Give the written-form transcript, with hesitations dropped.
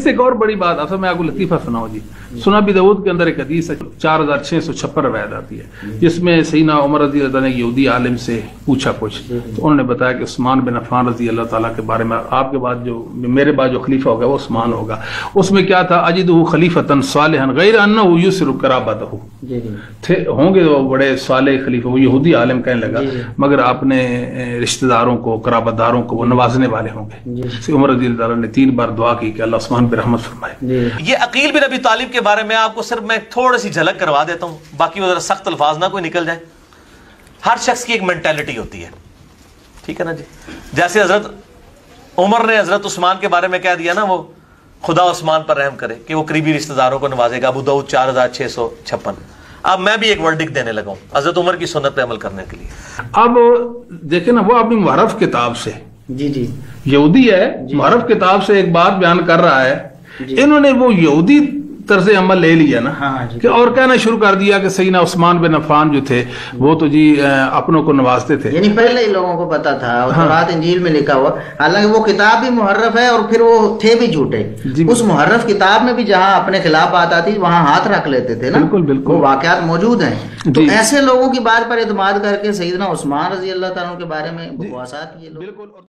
اس ایک اور بڑی بات اصل میں آپ کو لطیفہ سناؤ جی. سنن ابی داؤد کے اندر ایک حدیث ہے 4656 روایت آتی ہے جس میں سیدنا عمر رضی اللہ عنہ نے یہودی عالم سے پوچھا کچھ تو انہوں نے بتایا کہ عثمان بن عفان رضی اللہ تعالیٰ کے بارے میں آپ کے بعد جو میرے بعد جو خلیفہ ہوگا وہ عثمان ہوگا. اس میں کیا تھا اجدہ خلیفۃ صالحا غیر انہ یسر قرابتہ تھے ہوں گے وہ بڑے صالح خلیفہ. وہ یہودی عالم کہنے لگا مگر اپنے رشتہ داروں کو قرابت داروں کو وہ نوازنے والے ہوں گے. عمر رضی اللہ عنہ نے 3 بار دعا کی کہ اللہ عثمان پہ رحمت فرمائے. یہ عقیل بن ابی طالب کے بارے میں آپ کو صرف میں تھوڑی سی جھلک کروا دیتا ہوں, باقی وہ ذرا سخت الفاظ نہ کوئی نکل جائے. ہر شخص کی ایک مینٹیلٹی ہوتی ہے, ٹھیک ہے نا جی. جیسے حضرت عمر نے حضرت عثمان کے بارے میں کہہ دیا نا, وہ خدا عثمان پر رحم کرے کہ وہ قریبی رشتہ داروں کو نوازے گا. ابو داؤد 4656. اب میں بھی ایک ورڈکٹ دینے لگا ہوں حضرت عمر کی سنت پہ عمل کرنے کے لیے. اب دیکھیں نا وہ اپنی محرف کتاب سے جی یہودی ہے, محرف کتاب سے ایک بات بیان کر رہا ہے. انہوں نے وہ یہودی طرز عمل لے لیا نا کہ اور کہنا شروع کر دیا کہ سیدنا عثمان بن عفان جو تھے وہ تو جی اپنوں کو نوازتے تھے. یعنی پہلے ہی لوگوں کو پتا تھا اور تورات انجیل میں لکھا ہوا, حالانکہ وہ کتاب بھی محرف ہے اور پھر وہ تھے بھی جھوٹے. اس محرف کتاب میں بھی جہاں اپنے خلاف بات آتی وہاں ہاتھ رکھ لیتے تھے نا. بالکل وہ واقعات موجود ہیں. تو ایسے لوگوں کی بات پر اعتماد کر کے سیدنا عثمان رضی اللہ تعالیٰ کے بارے میں بکواسات یہ لوگ